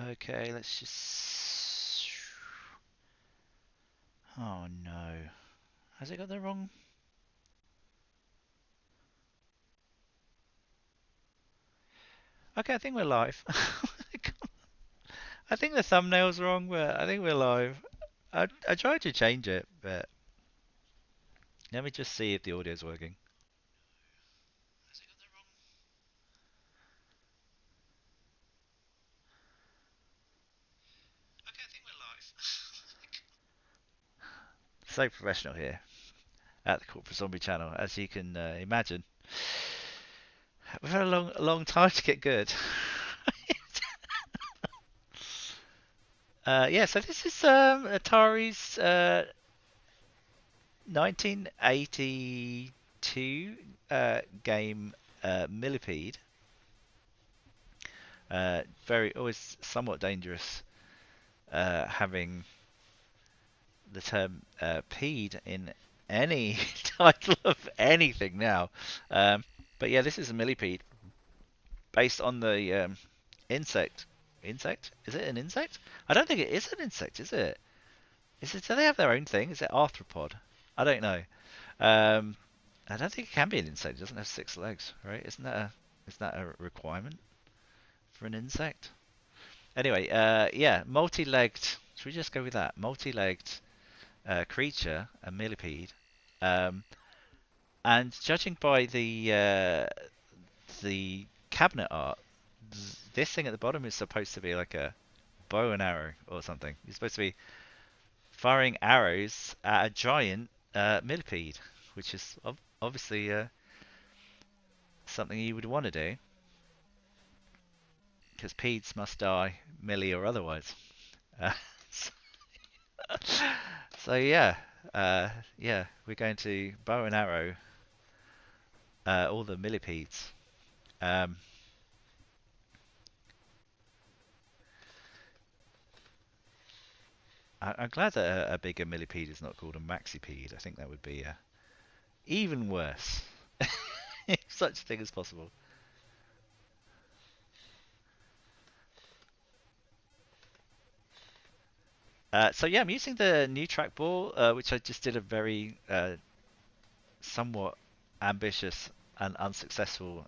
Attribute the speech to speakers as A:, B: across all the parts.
A: Okay, let's just... Oh no. Has it got the wrong... Okay, I think we're live. I think the thumbnail's wrong, but I think we're live. I tried to change it, but let me just see if the audio's working. Okay, I think we're live. So professional here at the Corporate Zombie channel, as you can imagine. We've had a long time to get good. Yeah, so this is Atari's 1982 game Millipede. Very always somewhat dangerous having the term "peed" in any title of anything now. But yeah, this is a millipede based on the insect. Insect? Is it an insect? I don't think it is an insect, is it? Is it? Do they have their own thing? Is it arthropod? I don't know. Um, I don't think it can be an insect. It doesn't have 6 legs, right? Isn't that a requirement for an insect? Anyway, yeah, multi-legged. Should we just go with that? Multi-legged creature, a millipede. Um, and judging by the cabinet art, this thing at the bottom is supposed to be like a bow and arrow or something. You're supposed to be firing arrows at a giant millipede, which is obviously something you would want to do, because pedes must die, milli or otherwise. Uh, so, so yeah, yeah, we're going to bow and arrow all the millipedes. Um, I'm glad that a bigger millipede is not called a maxipede. I think that would be even worse, if such a thing as possible. So yeah, I'm using the new trackball, which I just did a very somewhat ambitious and unsuccessful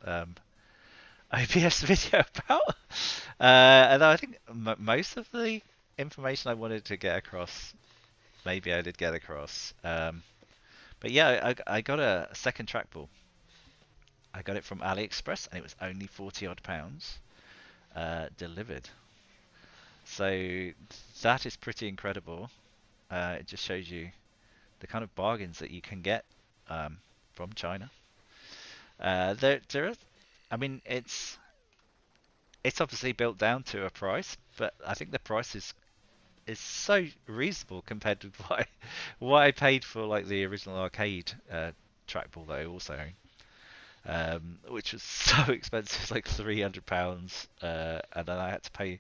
A: OBS video about. And I think most of the information I wanted to get across, maybe I did get across. But yeah, I got a second trackball. I got it from AliExpress, and it was only 40 odd pounds delivered. So that is pretty incredible. It just shows you the kind of bargains that you can get from China. There are, I mean, it's obviously built down to a price, but I think the price is so reasonable compared to what I paid for like the original arcade trackball that I also own, which was so expensive, like £300, and then I had to pay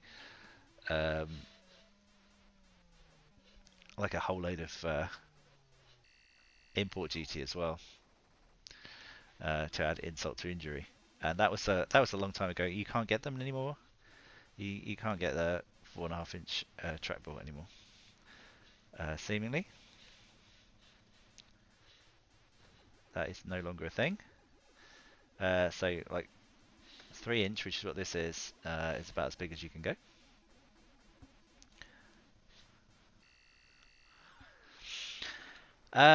A: um, like a whole load of import duty as well, to add insult to injury. And that was a long time ago. You can't get them anymore. You can't get the 4.5 inch trackball anymore. Seemingly, that is no longer a thing. So like 3 inch, which is what this is about as big as you can go.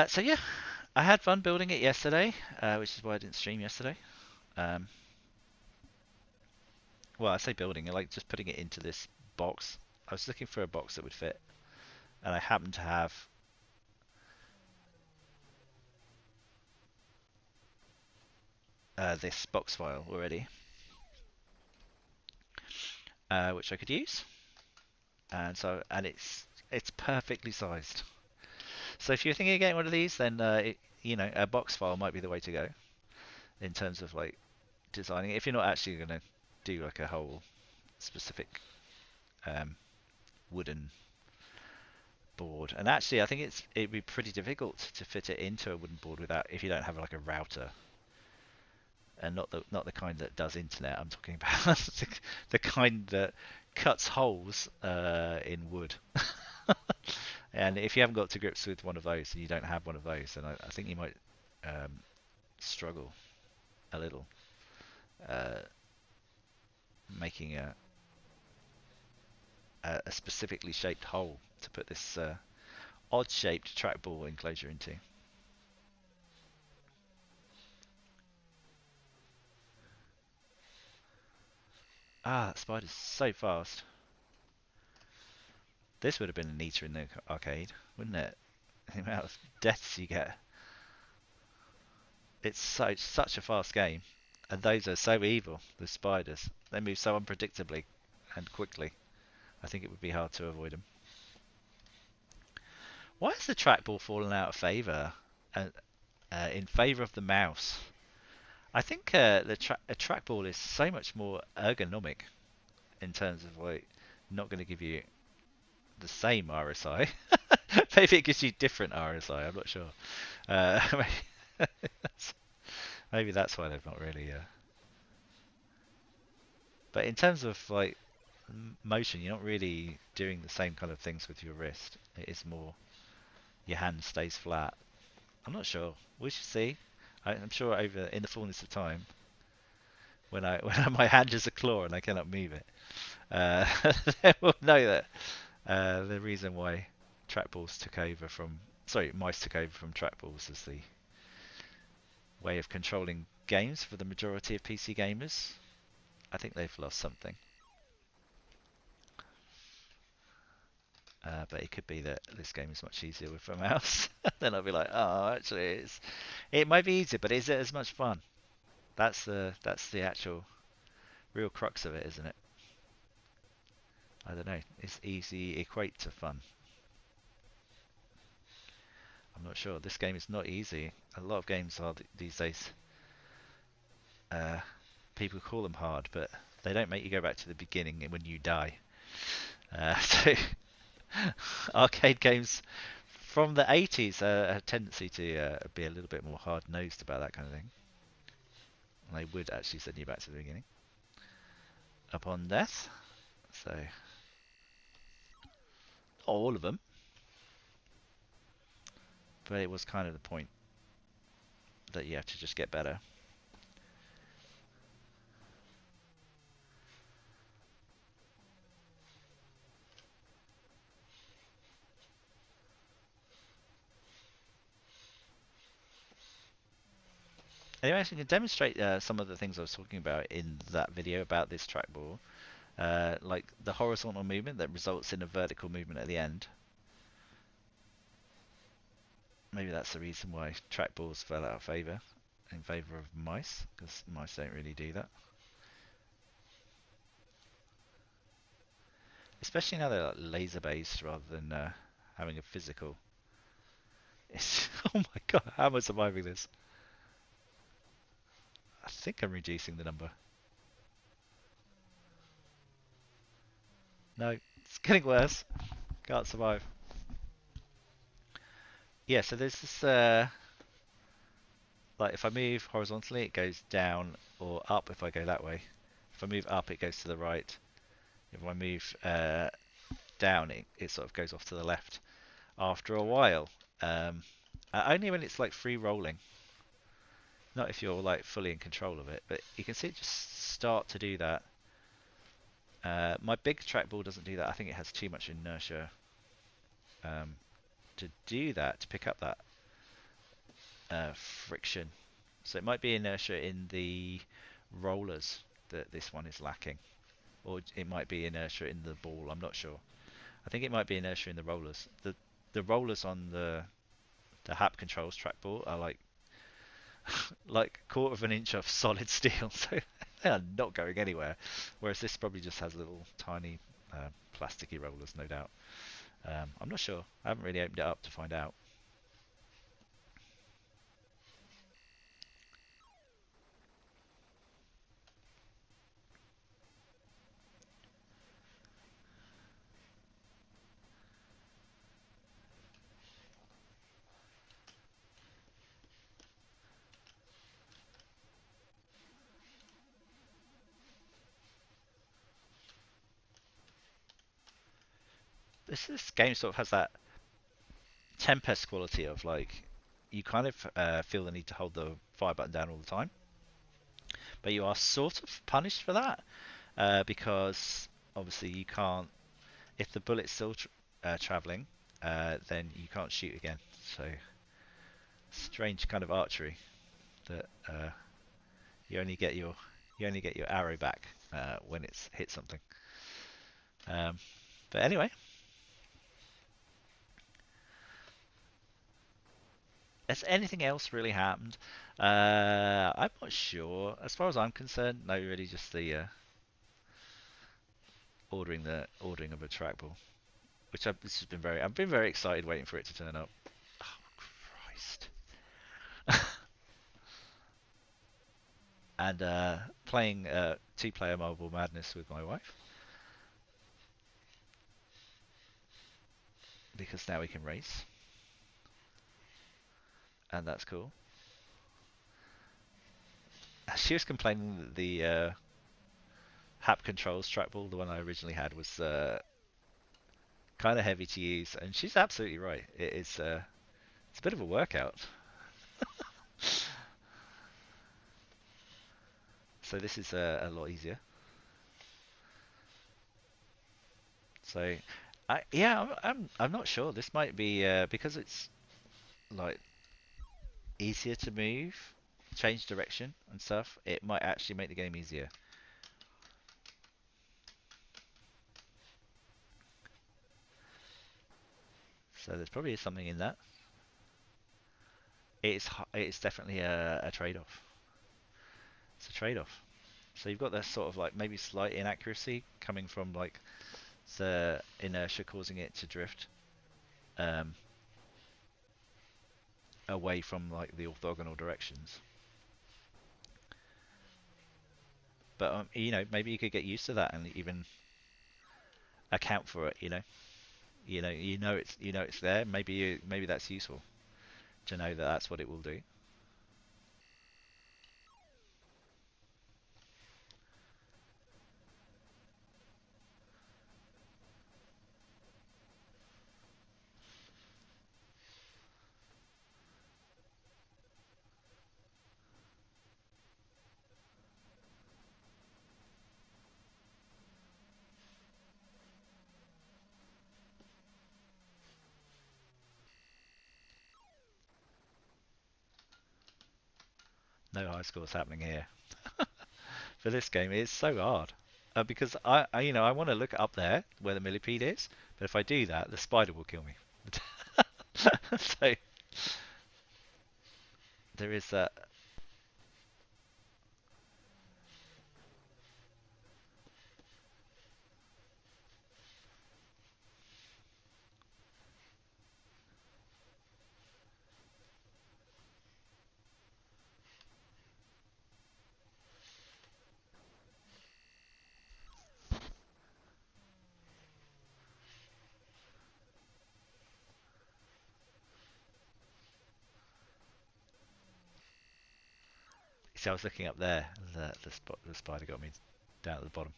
A: So yeah, I had fun building it yesterday, which is why I didn't stream yesterday. Um, well, I say building, I like just putting it into this box. I was looking for a box that would fit, and I happen to have this box file already, which I could use, and it's perfectly sized. So if you're thinking of getting one of these, then a box file might be the way to go in terms of like designing it. If you're not actually going to do like a whole specific um, wooden board, and actually I think it'd be pretty difficult to fit it into a wooden board without, if you don't have like a router, and not the kind that does internet. I'm talking about the kind that cuts holes in wood. And if you haven't got to grips with one of those and you don't have one of those, then I think you might struggle a little uh, making a specifically shaped hole to put this odd shaped trackball enclosure into. Ah, that spider's so fast. This would have been neater in the arcade, wouldn't it? The amount of deaths you get. It's such a fast game, and those are so evil. The spiders, they move so unpredictably and quickly. I think it would be hard to avoid them. Why has the trackball fallen out of favour? In favour of the mouse. I think a trackball is so much more ergonomic in terms of like not going to give you the same RSI. Maybe it gives you different RSI. I'm not sure. Maybe that's why they've not really. But in terms of like motion, you're not really doing the same kind of things with your wrist. It is more your hand stays flat. I'm not sure. We should see. I'm sure over in the fullness of time, when my hand is a claw and I cannot move it, then we'll know that the reason why trackballs took over from mice took over from trackballs as the way of controlling games for the majority of PC gamers. I think they've lost something. But it could be that this game is much easier with a mouse. Then I'll be like, oh, actually, it might be easier, but is it as much fun? That's the actual real crux of it, isn't it? I don't know. Is easy equate to fun? I'm not sure. This game is not easy. A lot of games are these days. People call them hard, but they don't make you go back to the beginning when you die. So arcade games from the 80s have a tendency to be a little bit more hard-nosed about that kind of thing. And they would actually send you back to the beginning upon death. So all of them. But it was kind of the point that you have to just get better. Anyway, I can demonstrate some of the things I was talking about in that video about this trackball. Like the horizontal movement that results in a vertical movement at the end. Maybe that's the reason why trackballs fell out of favour in favour of mice, because mice don't really do that. Especially now they're like laser based rather than having a physical. Oh my god, how am I surviving this? I think I'm reducing the number. No, it's getting worse. Can't survive. Yeah, so there's this, like if I move horizontally, it goes down, or up if I go that way. If I move up, it goes to the right. If I move down, it sort of goes off to the left after a while. Only when it's like free rolling. Not if you're like fully in control of it, but you can see it just start to do that. My big trackball doesn't do that. I think it has too much inertia to do that, to pick up that friction. So it might be inertia in the rollers that this one is lacking, or it might be inertia in the ball. I'm not sure. I think it might be inertia in the rollers. The rollers on the HAP controls trackball are like quarter of an inch of solid steel, so they are not going anywhere. Whereas this probably just has little tiny plasticky rollers, no doubt. I'm not sure. I haven't really opened it up to find out. this game sort of has that Tempest quality of like you kind of feel the need to hold the fire button down all the time, but you are sort of punished for that because obviously you can't. If the bullet's still traveling, then you can't shoot again. So strange kind of archery that you only get your arrow back when it's hit something. Um, but anyway, has anything else really happened? I'm not sure. As far as I'm concerned, no, really, just the ordering of a trackball, which I've been very excited waiting for it to turn up. Oh Christ! And playing two-player Marble Madness with my wife because now we can race, and that's cool. She was complaining that the Hap Controls trackball, the one I originally had, was kind of heavy to use, and she's absolutely right. It's a bit of a workout. So this is a lot easier. So, I'm not sure. This might be because it's like easier to move, change direction and stuff. It might actually make the game easier. So there's probably something in that. It's definitely a trade-off. It's a trade-off. So you've got this sort of like maybe slight inaccuracy coming from like the inertia causing it to drift away from like the orthogonal directions. But maybe you could get used to that and even account for it. It's there. Maybe that's useful to know that that's what it will do. No high scores happening here for this game. It's so hard because I want to look up there where the millipede is, but if I do that, the spider will kill me. So there is that. See, I was looking up there. The spider got me down at the bottom.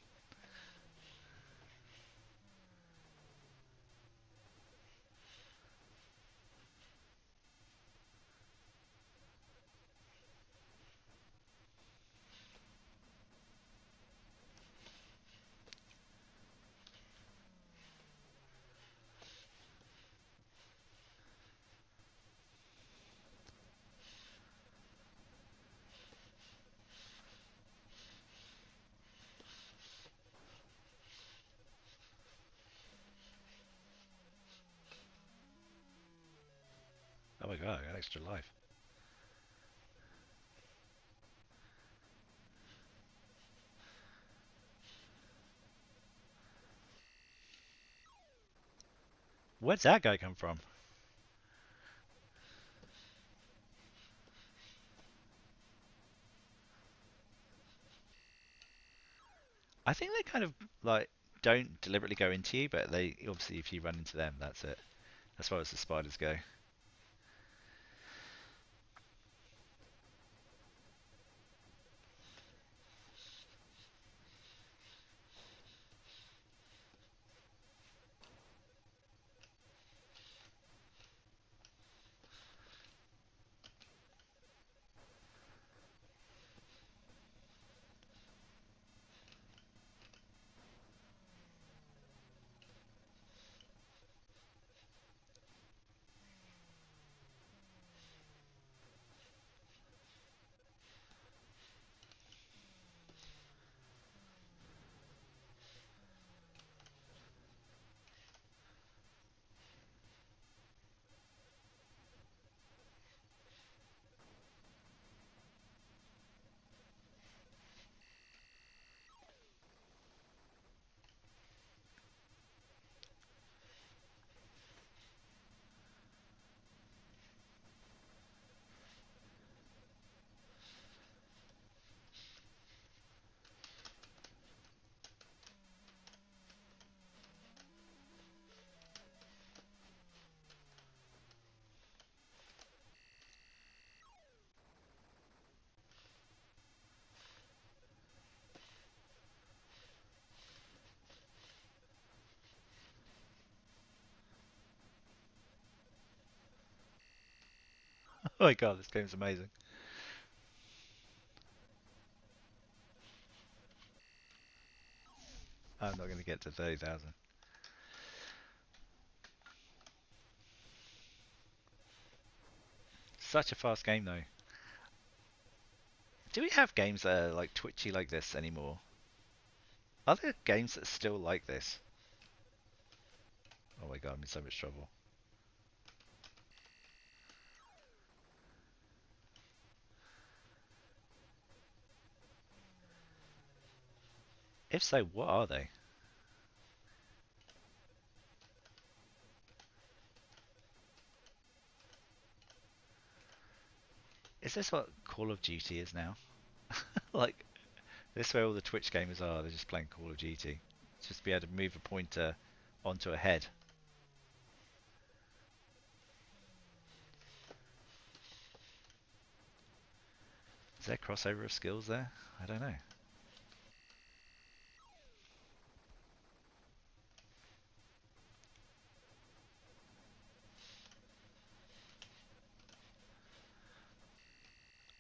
A: Oh my god, I got extra life. Where'd that guy come from? I think they kind of like don't deliberately go into you, but they obviously if you run into them, that's it. As far as the spiders go. Oh my god, this game's amazing. I'm not going to get to 30,000. Such a fast game though. Do we have games that are like twitchy like this anymore? Are there games that are still like this? Oh my god, I'm in so much trouble. If so, what are they? Is this what Call of Duty is now? Like, this is where all the Twitch gamers are, they're just playing Call of Duty. Just be able to move a pointer onto a head. Is there crossover of skills there? I don't know.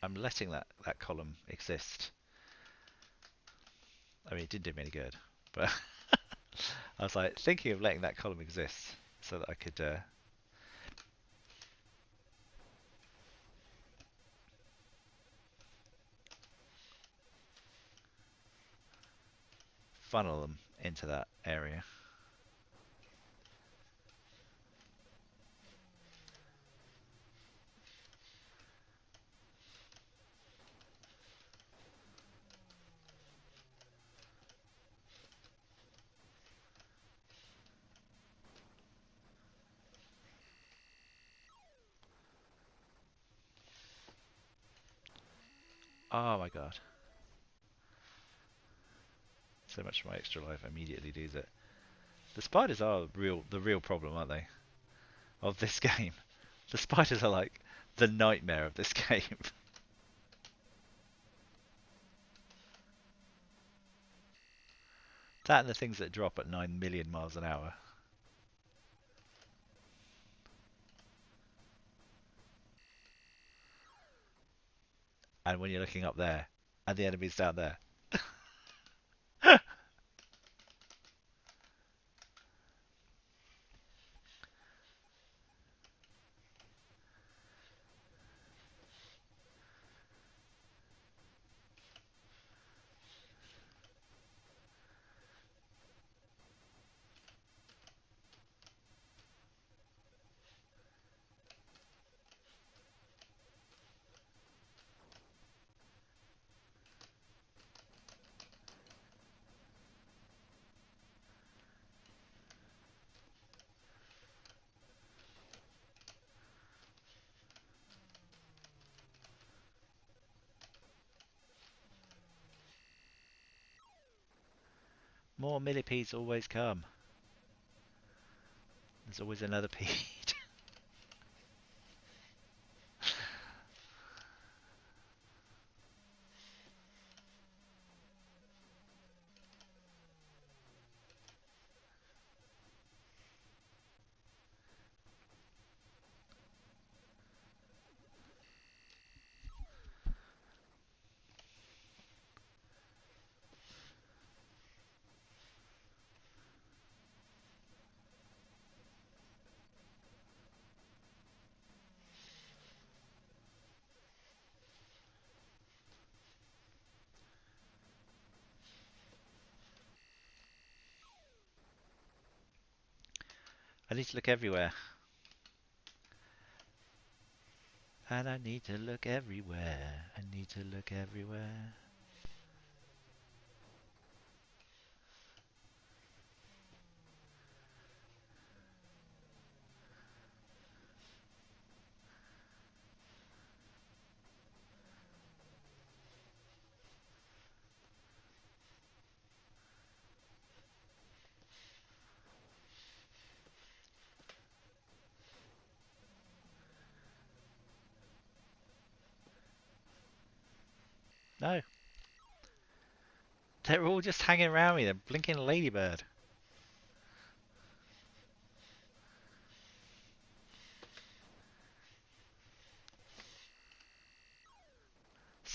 A: I'm letting that column exist. I mean, it didn't do me any good, but I was like thinking of letting that column exist so that I could funnel them into that area. Oh my god. So much for my extra life, I immediately lose it. The spiders are the real problem, aren't they? Of this game. The spiders are like the nightmare of this game. That and the things that drop at 9 million miles an hour. And when you're looking up there, and the enemy's down there. More millipedes always come. There's always another pede. I need to look everywhere. And I need to look everywhere. I need to look everywhere. No. They're all just hanging around me. They're blinking ladybird.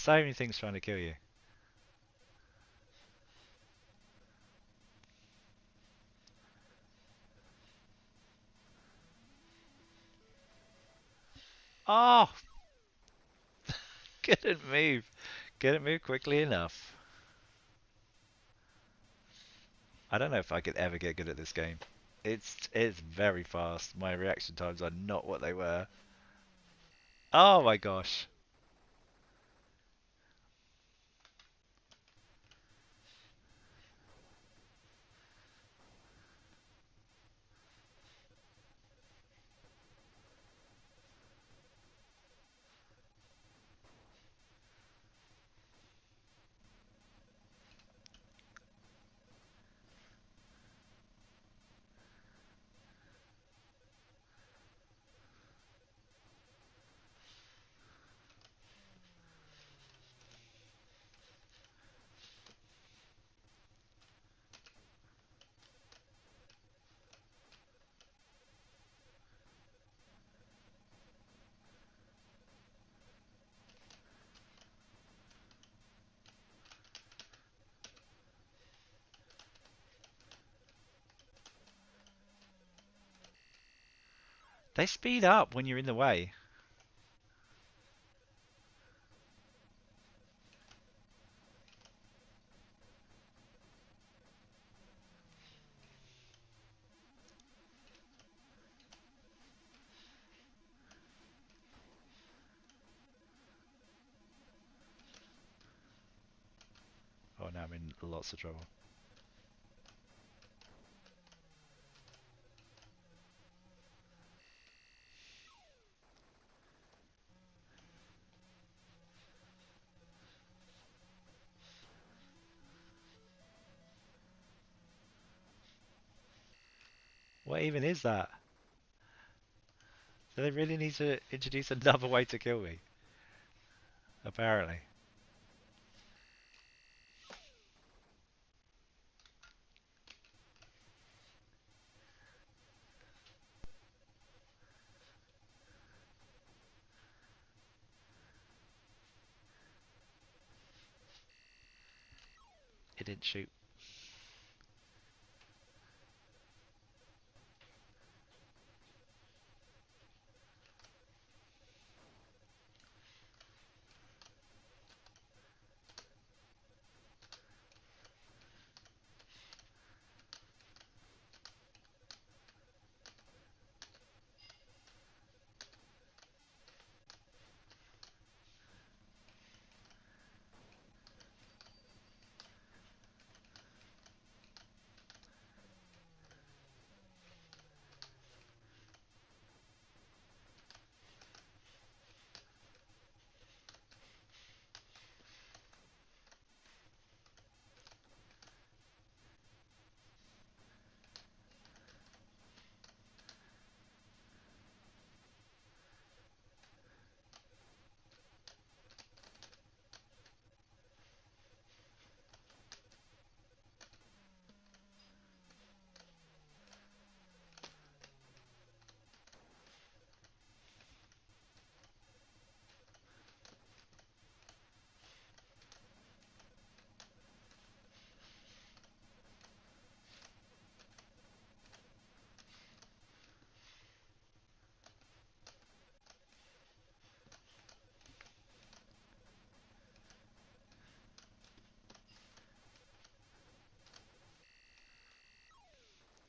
A: so many things trying to kill you. Oh, couldn't move. Couldn't move quickly enough. I don't know if I could ever get good at this game. It's very fast. My reaction times are not what they were. Oh my gosh. They speed up when you're in the way. Oh, now I'm in lots of trouble. What even is that? Do they really need to introduce another way to kill me? Apparently. It didn't shoot.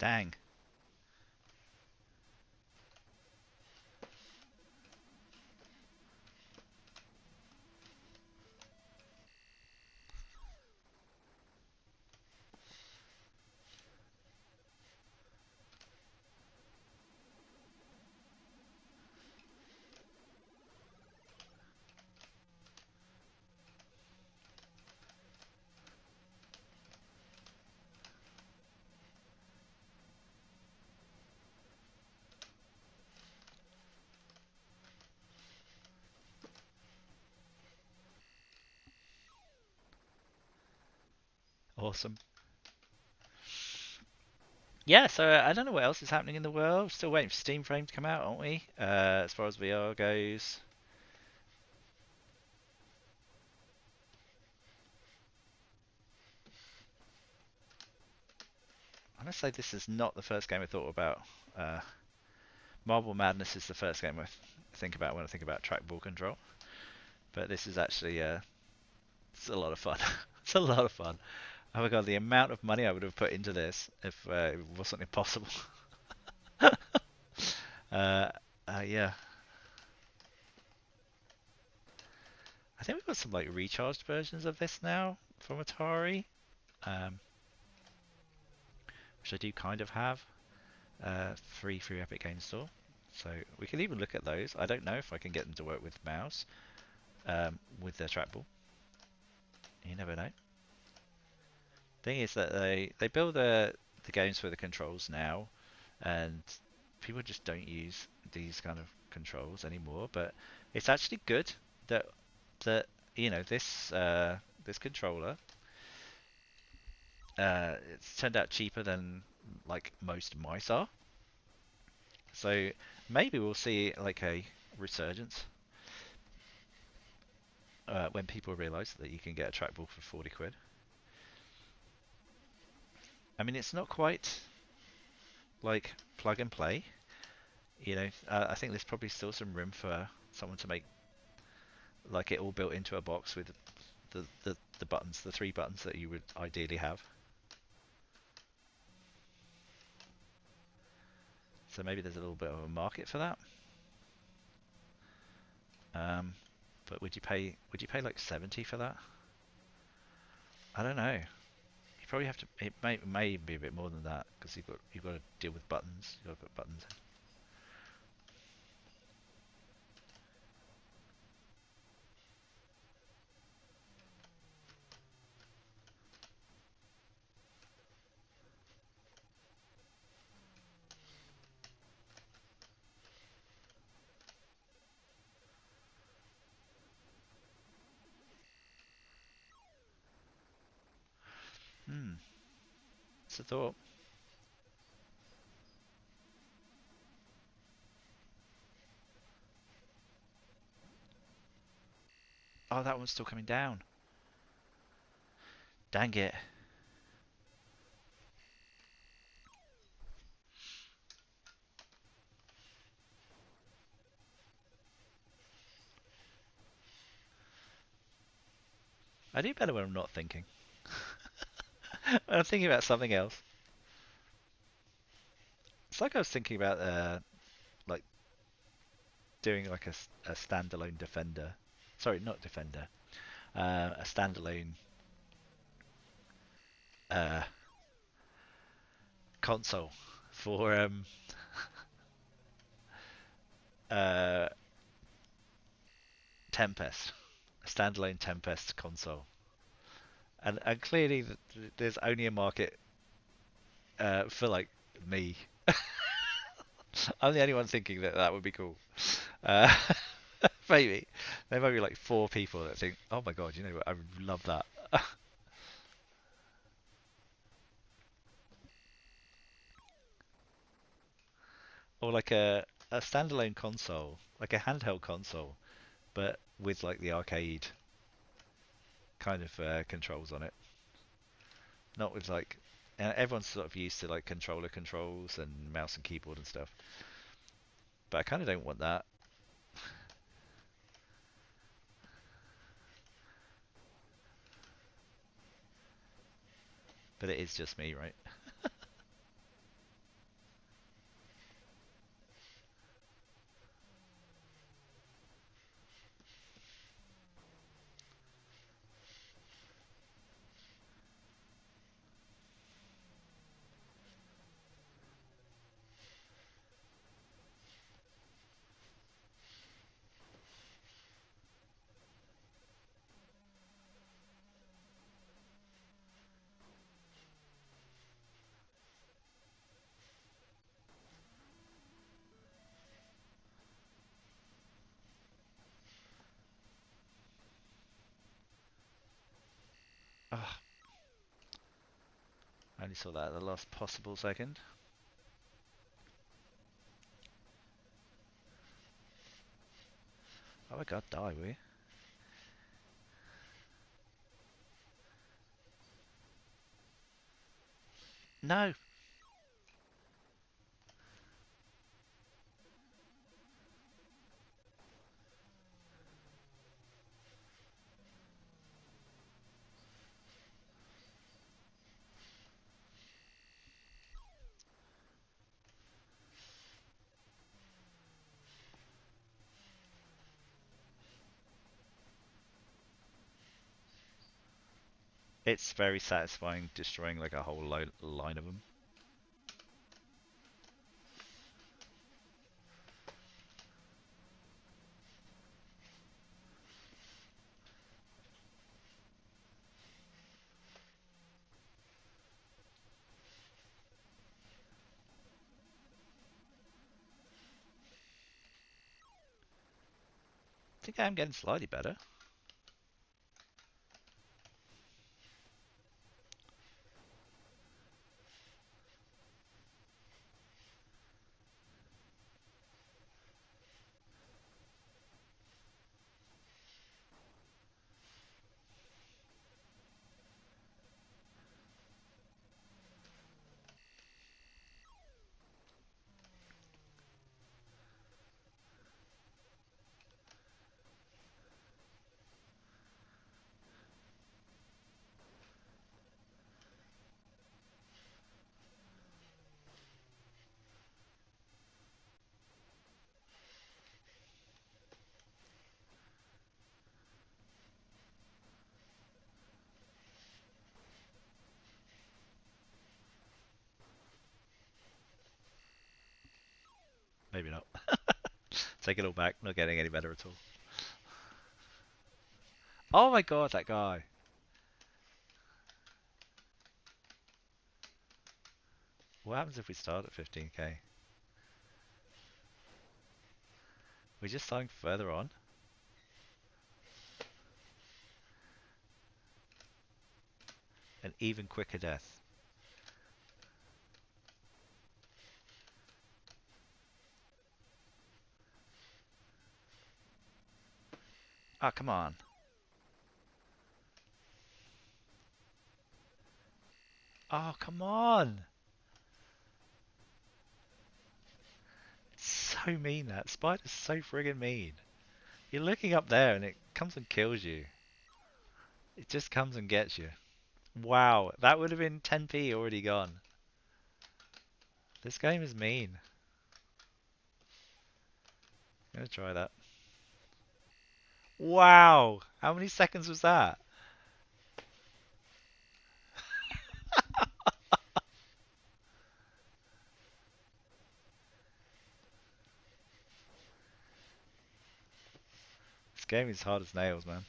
A: Dang. Awesome. Yeah, so I don't know what else is happening in the world. Still waiting for Steam Frame to come out, aren't we? As far as VR goes. Honestly, this is not the first game I thought about. Uh, Marble Madness is the first game I think about when I think about trackball control. But this is actually it's a lot of fun. It's a lot of fun. Oh my god, the amount of money I would have put into this if it wasn't impossible. uh, yeah. I think we've got some like recharged versions of this now from Atari, um, which I do kind of have. Free through Epic Games Store. So we can even look at those. I don't know if I can get them to work with mouse, with their trackball. You never know. Thing is that they build the games for the controls now, and people just don't use these kind of controls anymore. But it's actually good that this controller, it's turned out cheaper than like most mice are. So maybe we'll see like a resurgence when people realise that you can get a trackball for 40 quid. I mean, it's not quite like plug and play. I think there's probably still some room for someone to make like it all built into a box with the buttons, the 3 buttons that you would ideally have. So maybe there's a little bit of a market for that. But would you pay like 70 for that? I don't know. You probably have to. It may even be a bit more than that because you've got to deal with buttons. You've got to put buttons in. It's a thought. Oh, that one's still coming down. Dang it. I do better when I'm not thinking. When I'm thinking about something else. It's like I was thinking about like doing like a standalone Defender. Sorry, not Defender. A standalone uh, console for uh, Tempest. A standalone Tempest console. And clearly there's only a market for like me. I'm the only one thinking that that would be cool. Uh, maybe there might be like 4 people that think, "Oh my god, you know what? I would love that." Or like a standalone console, like a handheld console, but with like the arcade kind of controls on it. Not with like everyone's sort of used to like controller controls and mouse and keyboard and stuff. But I kind of don't want that. But it is just me, right? Oh, I only saw that at the last possible second. Oh my god, die, will you? No! It's very satisfying destroying like a whole line of them. I think I'm getting slightly better. Maybe not. Take it all back. Not getting any better at all. Oh my god, that guy. What happens if we start at 15k? We're just starting further on. An even quicker death. Ah, come on. Oh, come on. It's so mean, that. Spider's so friggin' mean. You're looking up there and it comes and kills you. It just comes and gets you. Wow, that would have been 10p already gone. This game is mean. I'm gonna try that. Wow! How many seconds was that? This game is hard as nails, man.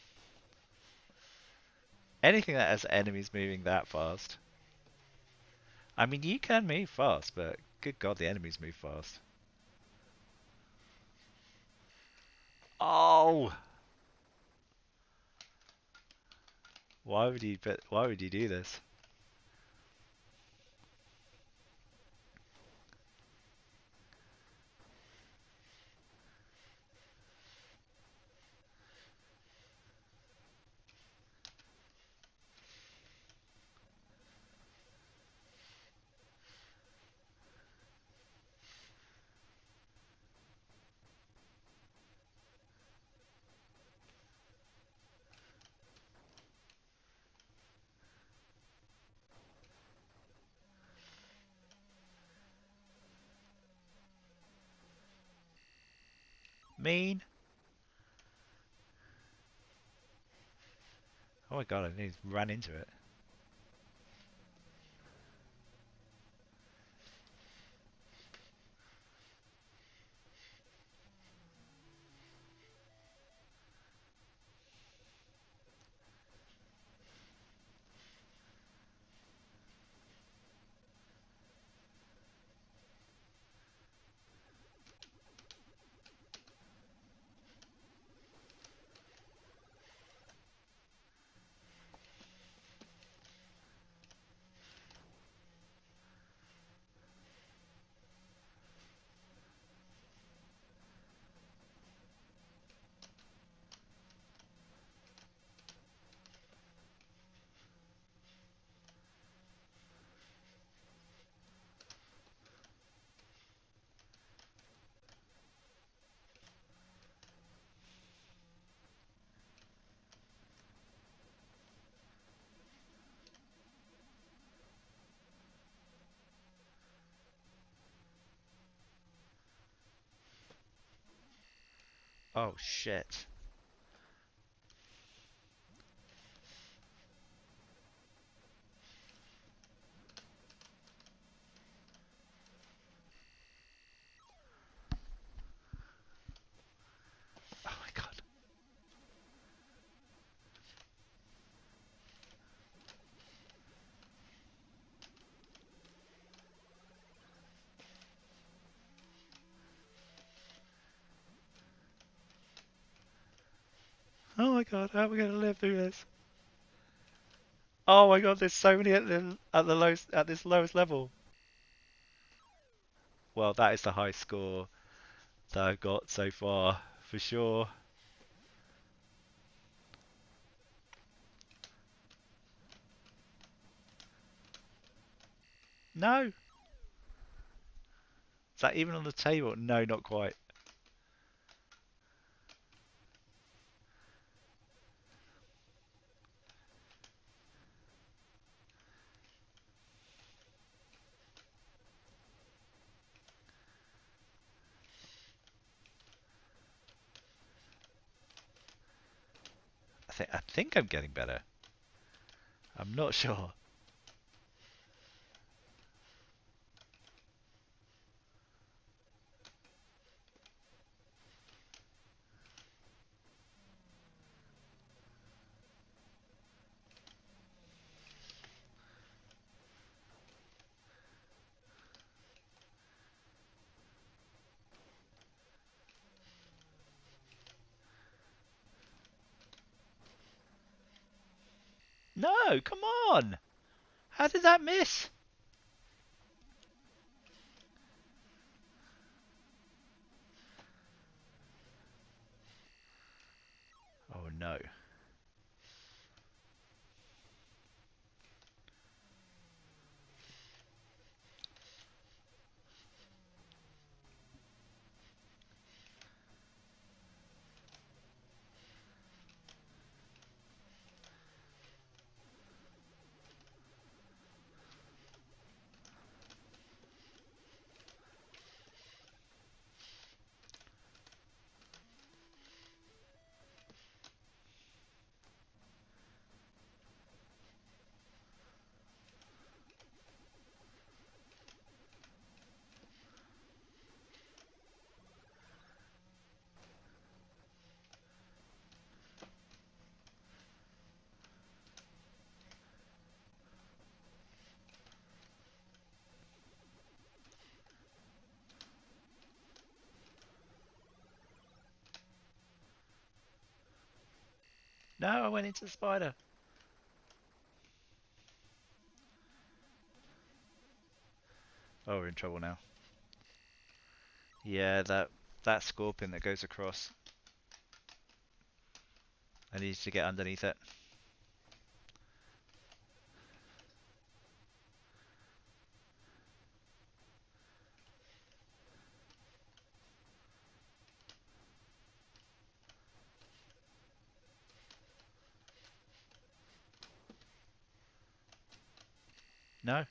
A: Anything that has enemies moving that fast. I mean, you can move fast, but good god, the enemies move fast. Oh! Why would you do this? Mean? Oh my god, I nearly ran into it. Oh shit. Oh my god, how are we gonna live through this? Oh my god, there's so many at the lowest at this lowest level. Well, that is the high score that I've got so far, for sure. No! Is that even on the table? No, not quite. I think I'm getting better. I'm not sure. No, come on! How did that miss? Oh no. No, I went into the spider. Oh, we're in trouble now. Yeah, that scorpion that goes across. I need to get underneath it. No?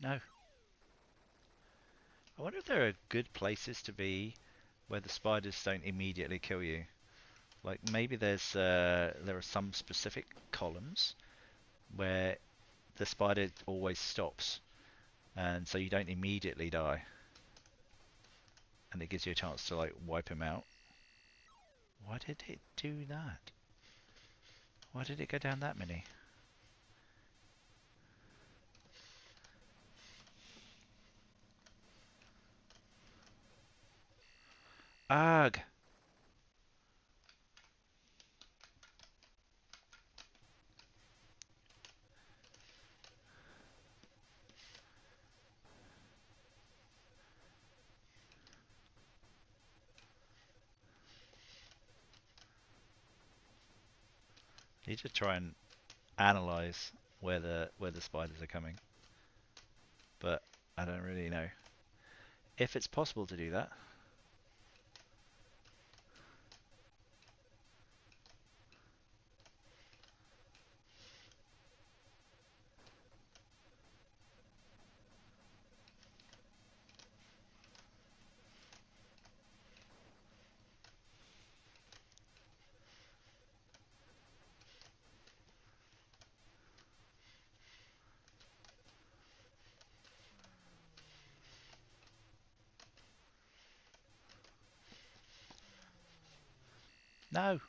A: No. I wonder if there are good places to be where the spiders don't immediately kill you. Like maybe there are some specific columns where the spider always stops, and so you don't immediately die, and it gives you a chance to like wipe him out. Why did it do that? Why did it go down that many? Ugh! Need to try and analyze where the spiders are coming, but I don't really know if it's possible to do that. No.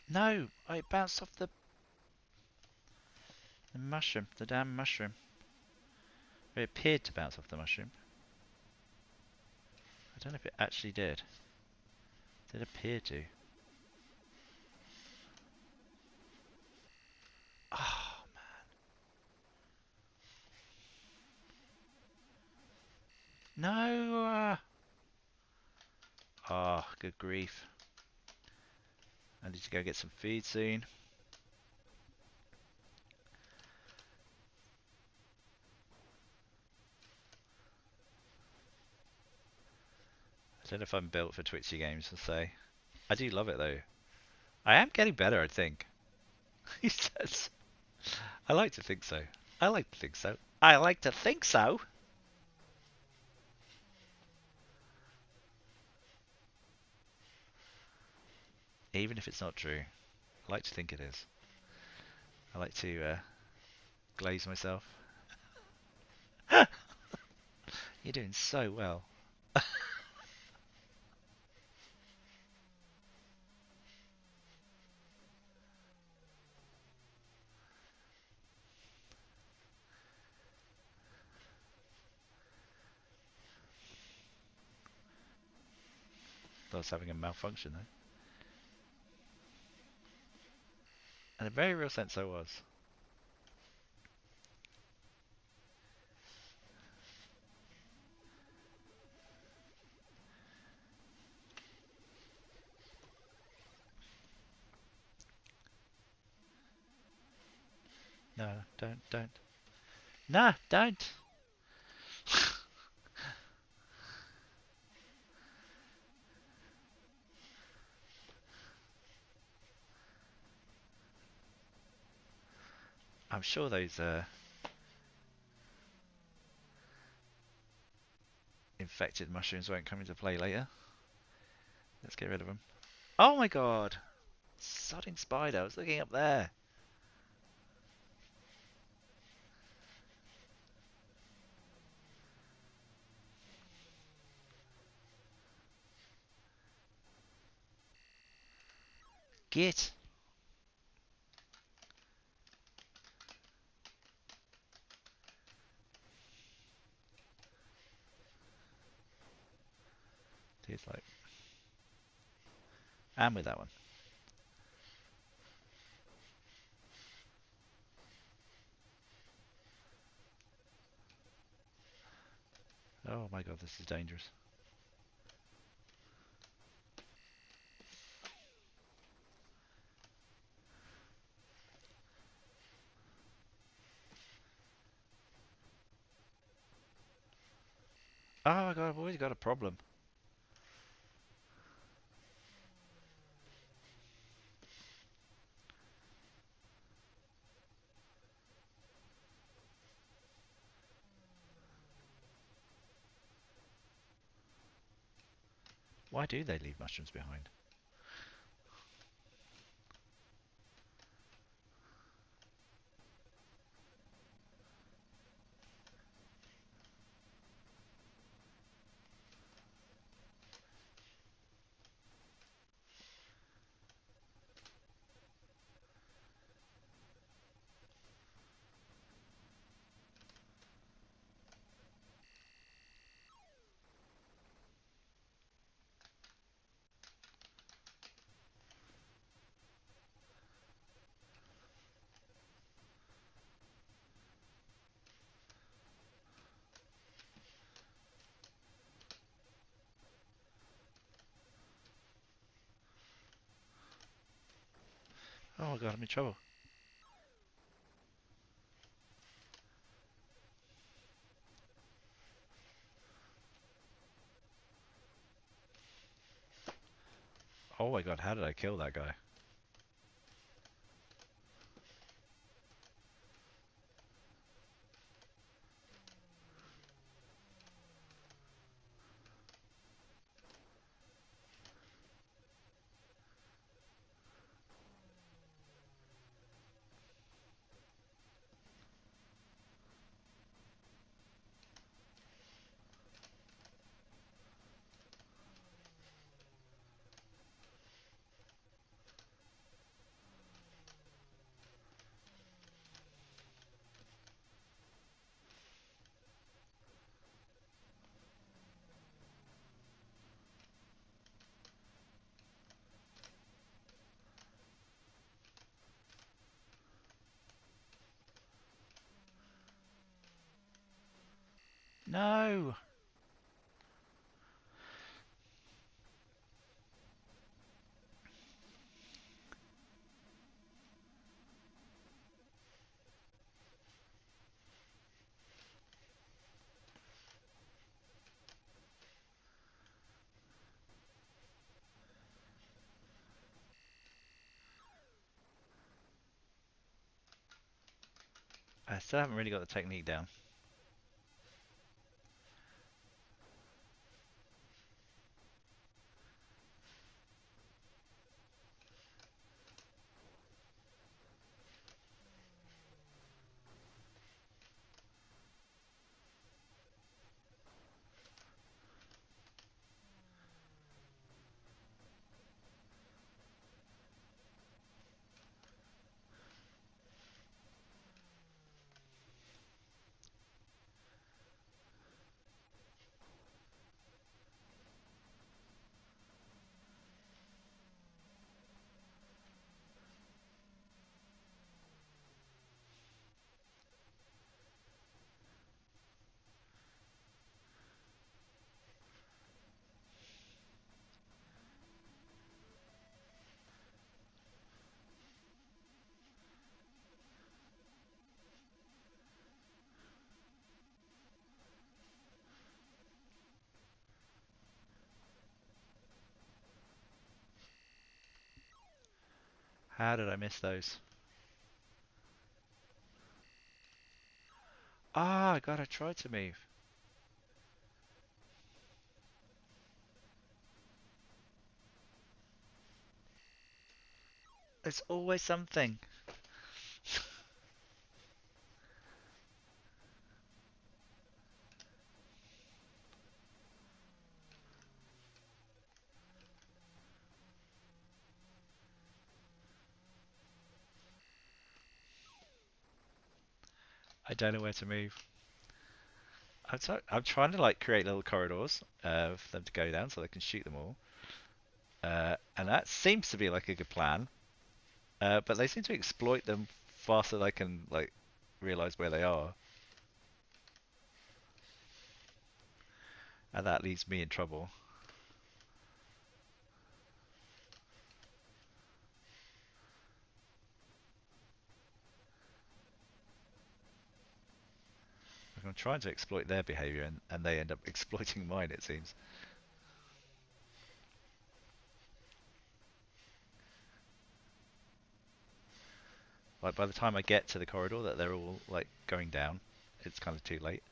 A: No, I bounced off the mushroom, the damn mushroom. It appeared to bounce off the mushroom. I don't know if it actually did. It did appear to. Oh, no! Oh, good grief. I need to go get some feed soon. I don't know if I'm built for Twitchy games, I'll say. I do love it though. I am getting better, I think. He says. I like to think so. I like to think so. I like to think so. Even if it's not true. I like to think it is. I like to glaze myself. You're doing so well. I was having a malfunction though. In a very real sense I was. No, don't. Nah, don't. I'm sure those infected mushrooms won't come into play later. Let's get rid of them. Oh my god! Sodding spider, I was looking up there. Git! He's like... And with that one. Oh my god, this is dangerous. Oh my god, I've always got a problem. Why do they leave mushrooms behind? Oh my god, I'm in trouble. Oh my god, how did I kill that guy? No! I still haven't really got the technique down. How did I miss those? Ah, God, I tried to move. There's always something. I don't know where to move. I'm trying to like create little corridors for them to go down so they can shoot them all. And that seems to be like a good plan. But they seem to exploit them faster than I can like realize where they are. And that leaves me in trouble. I'm trying to exploit their behavior and they end up exploiting mine, it seems. Like by the time I get to the corridor that they're all like going down, it's kind of too late.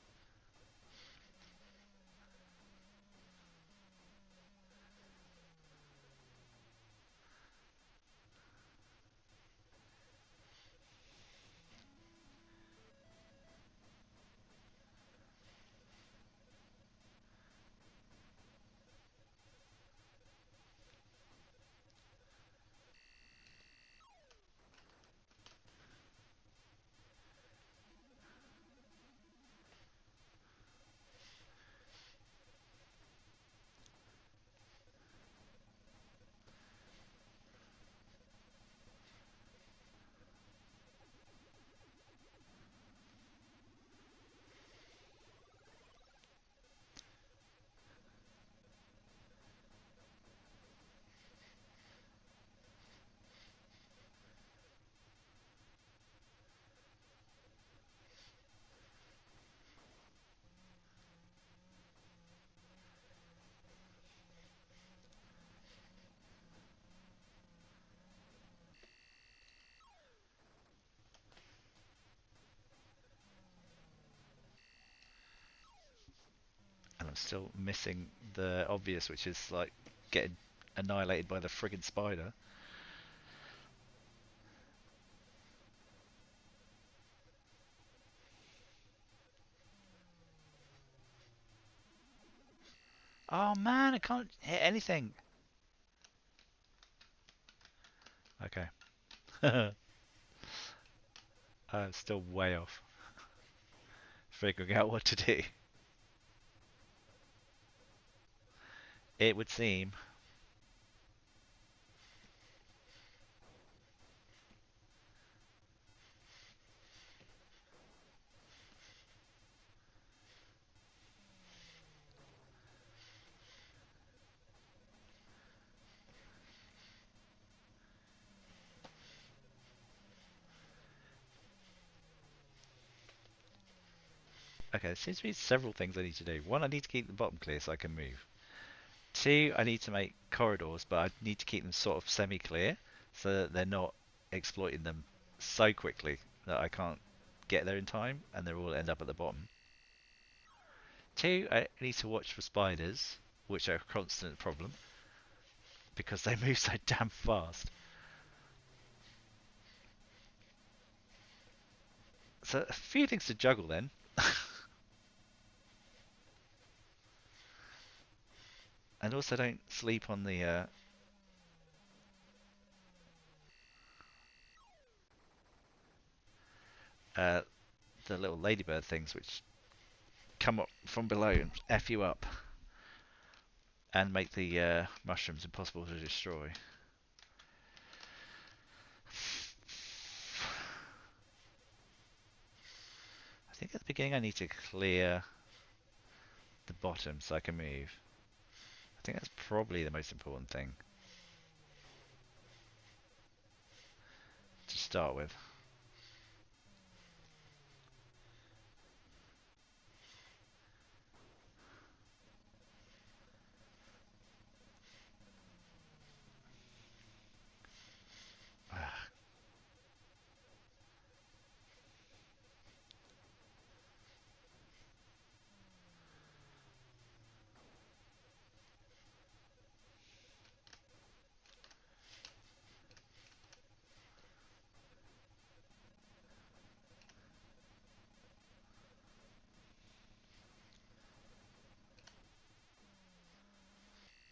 A: I'm still missing the obvious, which is like getting annihilated by the friggin' spider. Oh man, I can't hit anything. Okay. I'm still way off figuring out what to do. It would seem. Okay, there seems to be several things I need to do. One, I need to keep the bottom clear so I can move. Two, I need to make corridors, but I need to keep them sort of semi-clear so that they're not exploiting them so quickly that I can't get there in time and they'll all end up at the bottom. Two, I need to watch for spiders, which are a constant problem because they move so damn fast. So a few things to juggle then. And also don't sleep on uh, the little ladybird things which come up from below and F you up and make the mushrooms impossible to destroy. I think at the beginning I need to clear the bottom so I can move. I think that's probably the most important thing to start with.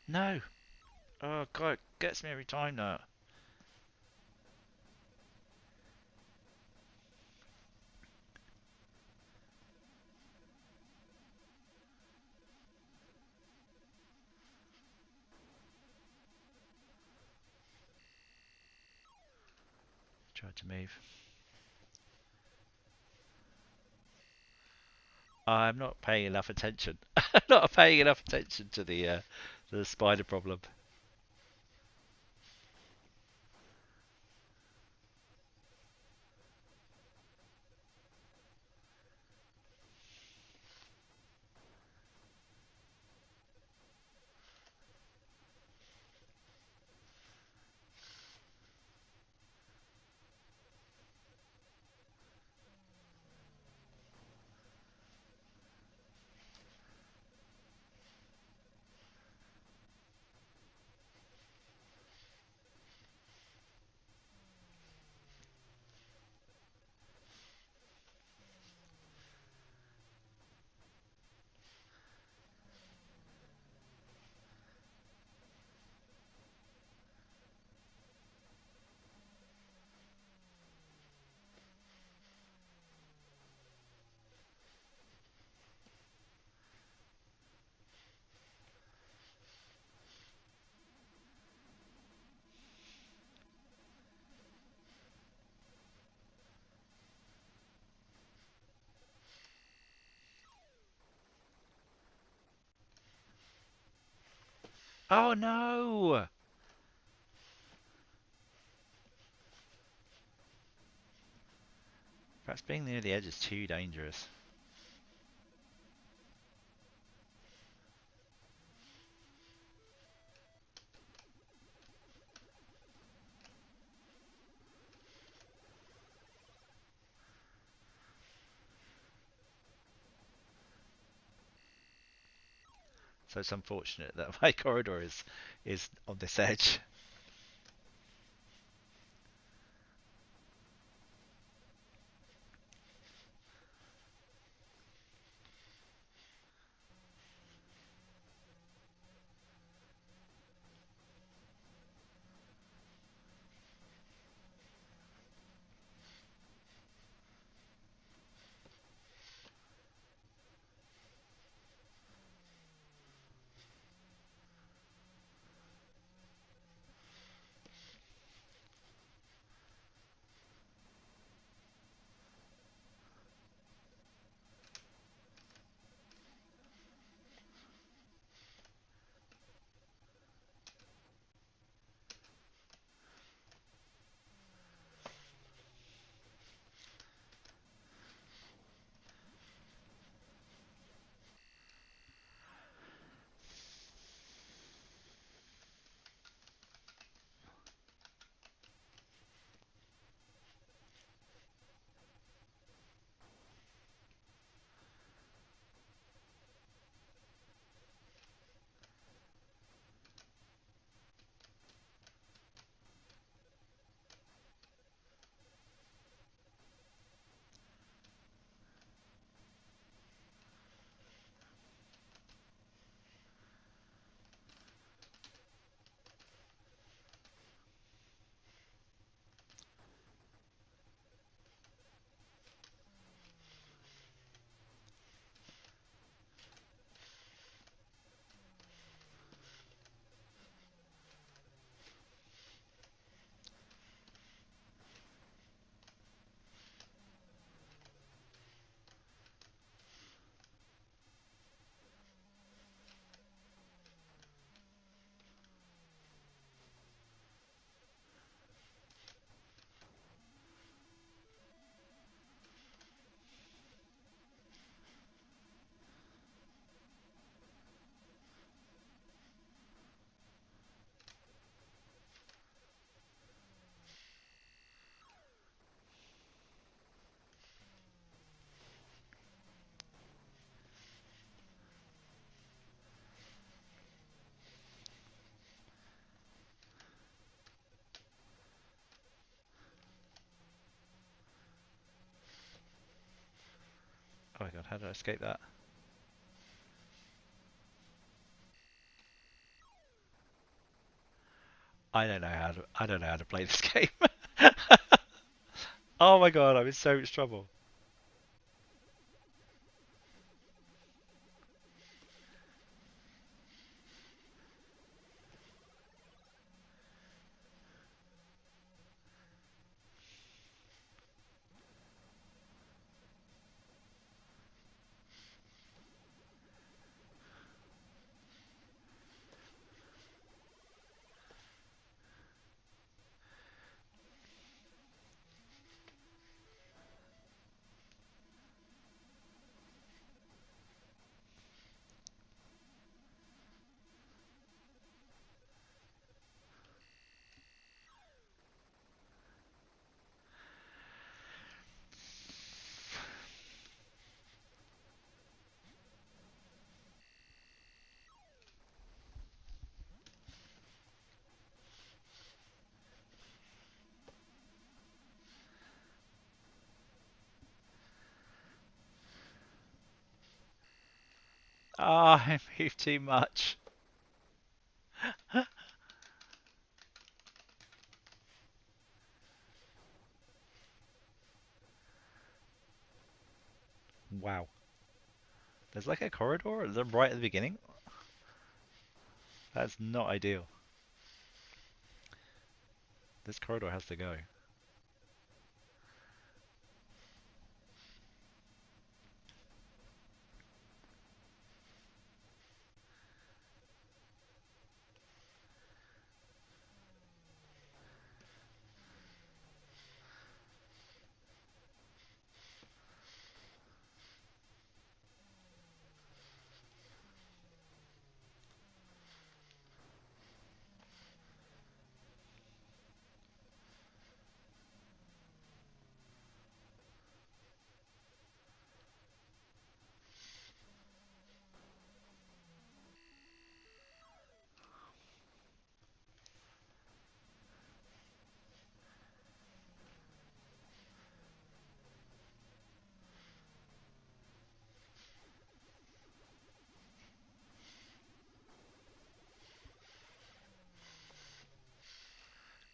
A: No! Oh god, it gets me every time now. Tried to move. I'm not paying enough attention. Not paying enough attention to the spider problem. Oh no! Perhaps being near the edge is too dangerous. So it's unfortunate that my corridor is on this edge. Oh my god, how did I escape that? I don't know how to play this game. Oh my god, I'm in so much trouble. Ah, I moved too much. Wow. There's like a corridor right at the beginning. That's not ideal. This corridor has to go.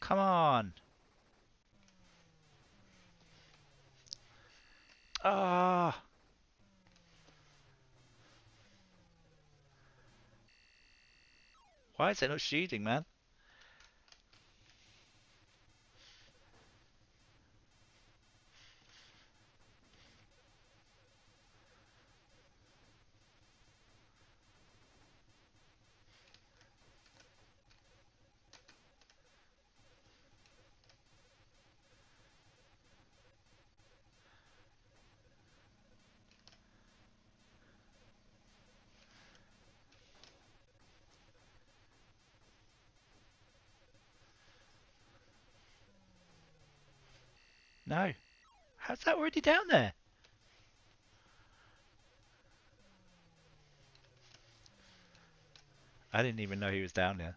A: Come on. Ah. Why is it not shooting, man? No. How's that already down there? I didn't even know he was down there.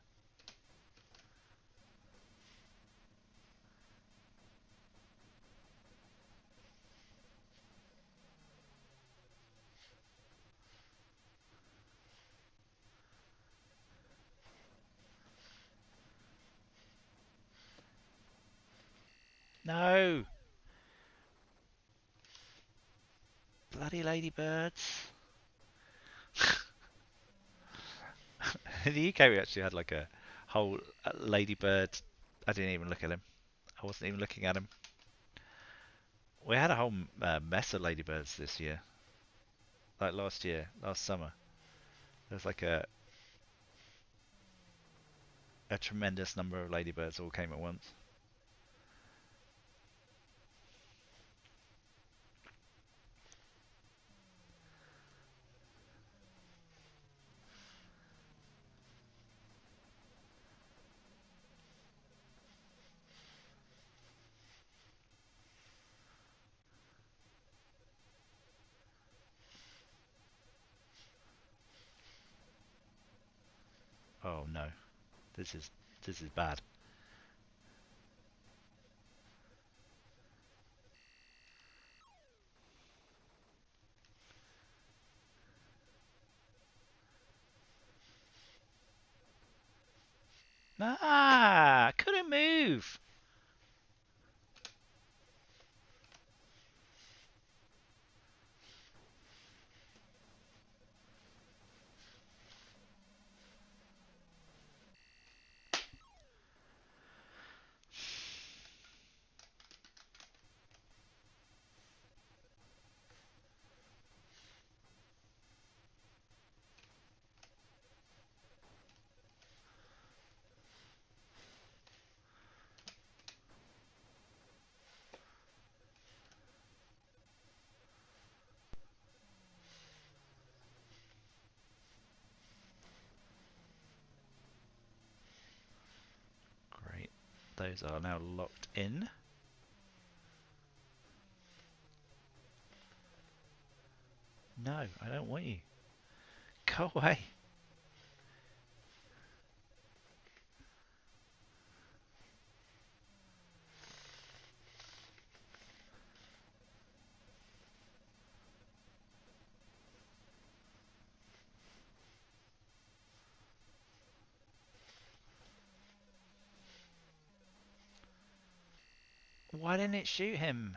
A: No. Bloody ladybirds. In the UK we actually had like a whole ladybird. I didn't even look at him. I wasn't even looking at him. We had a whole mess of ladybirds this year. Like last year, last summer. There's like a tremendous number of ladybirds all came at once. Oh no. This is bad. Ah, couldn't move. Great. Those are now locked in. No, I don't want you. Go away. Why didn't it shoot him?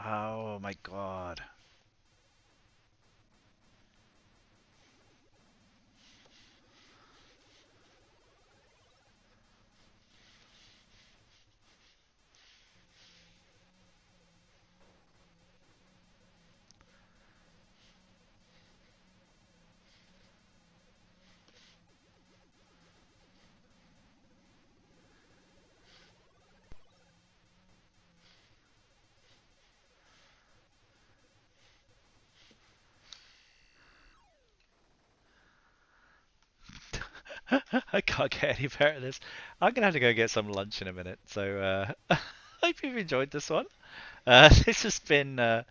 A: Oh my god. I can't get any better than this. I'm gonna have to go get some lunch in a minute. So hope you've enjoyed this one. This has been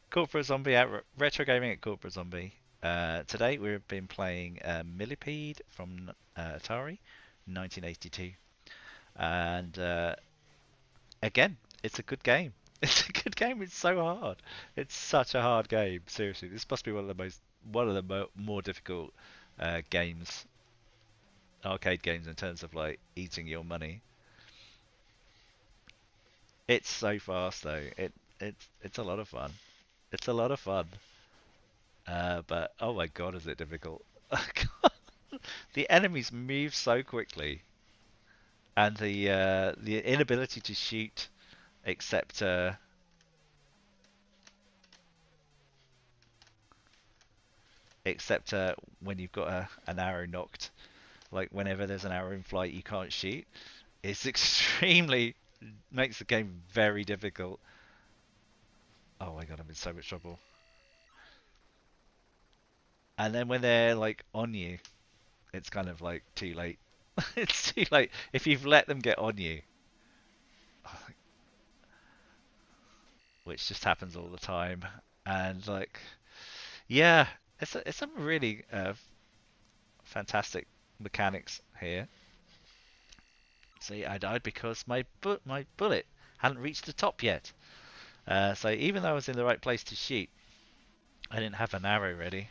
A: Corporate Zombie at Retro Gaming at Corporate Zombie. Today we've been playing Millipede from Atari, 1982, and again, it's a good game. It's a good game. It's so hard. It's such a hard game. Seriously, this must be one of the more difficult games, arcade games in terms of like eating your money. It's so fast though. It's a lot of fun. It's a lot of fun. But oh my god, is it difficult? The enemies move so quickly, and the inability to shoot except when you've got an arrow knocked. Like whenever there's an arrow in flight, you can't shoot. It's extremely makes the game very difficult. Oh my god, I'm in so much trouble. And then when they're like on you, it's kind of like too late. It's too late if you've let them get on you, which just happens all the time. And like, yeah, it's some really fantastic mechanics here. See, I died because my bullet hadn't reached the top yet. So even though I was in the right place to shoot, I didn't have an arrow ready.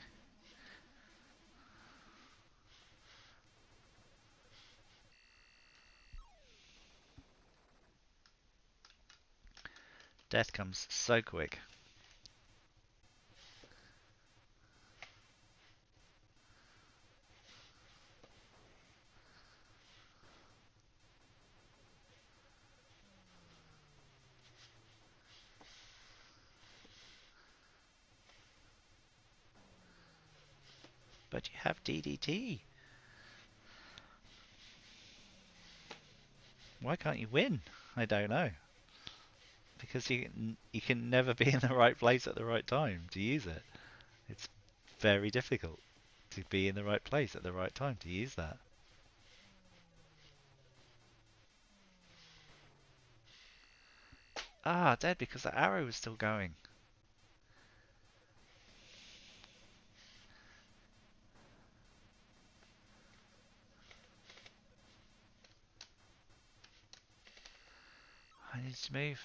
A: Death comes so quick. But you have DDT. Why can't you win? I don't know. Because you can never be in the right place at the right time to use it. It's very difficult to be in the right place at the right time to use that. Ah, dead because the arrow was still going. I need to move.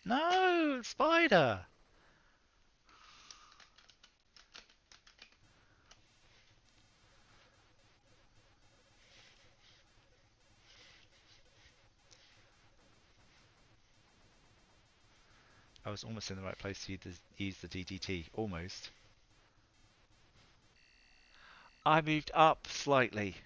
A: No, spider! I was almost in the right place to use the DDT. Almost. I moved up slightly.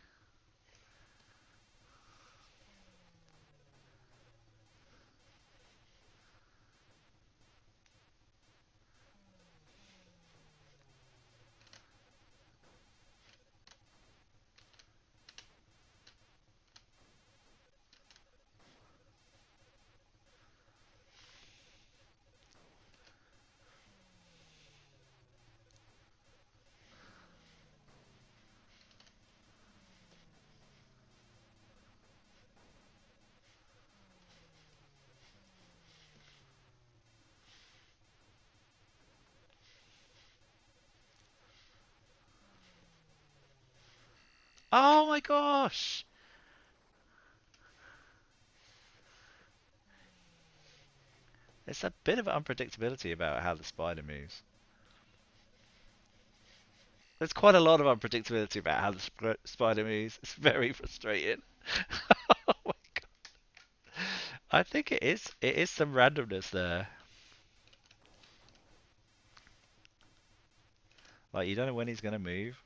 A: Oh my gosh! There's a bit of unpredictability about how the spider moves. There's quite a lot of unpredictability about how the spider moves. It's very frustrating. Oh my god. I think it is. It is some randomness there. Like you don't know when he's gonna move.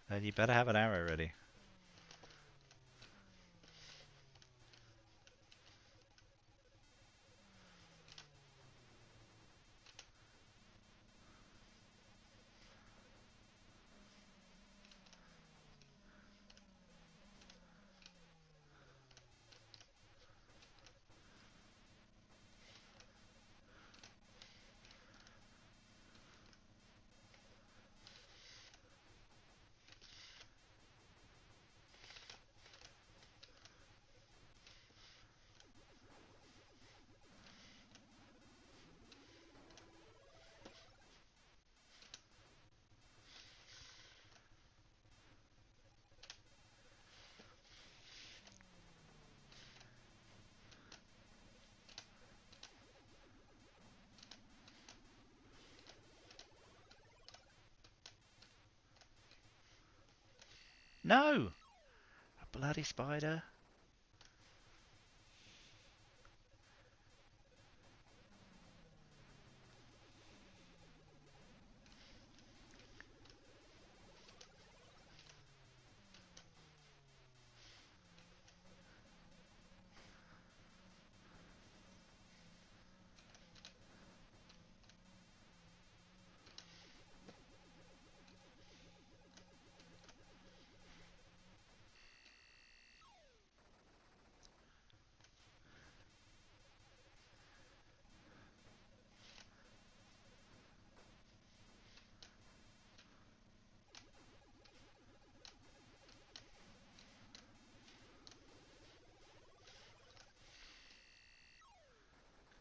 A: And you better have an arrow ready. No! A bloody spider.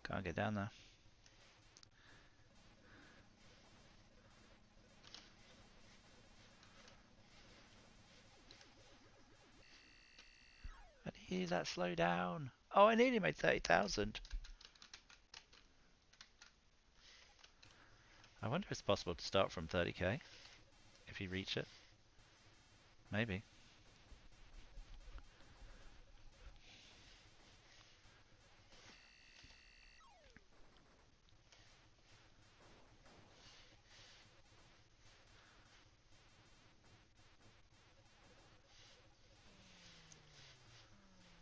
A: Can't get down there. I need that slow down. Oh, I nearly made 30,000. I wonder if it's possible to start from 30k if you reach it. Maybe.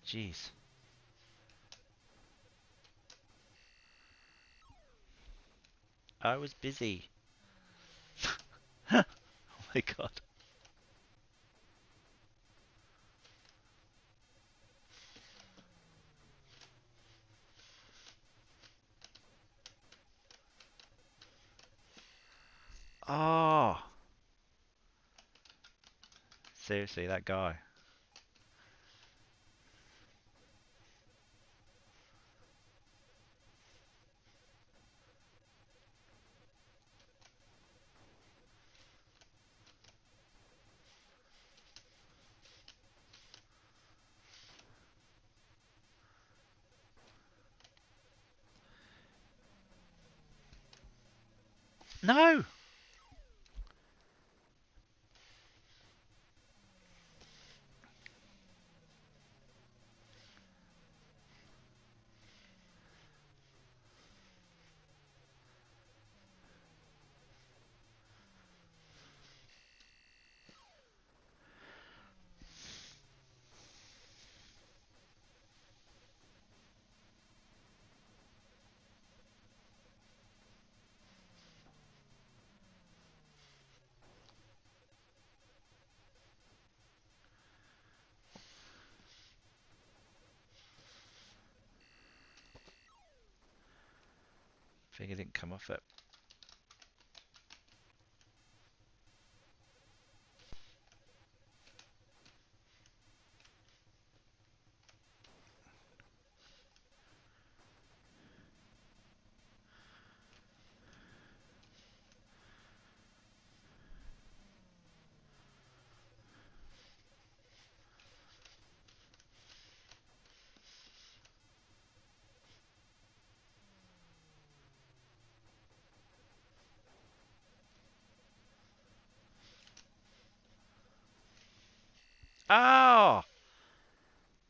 A: Jeez. I was busy. Oh my god. Oh. Seriously, that guy. No! Figure didn't come off it. Oh!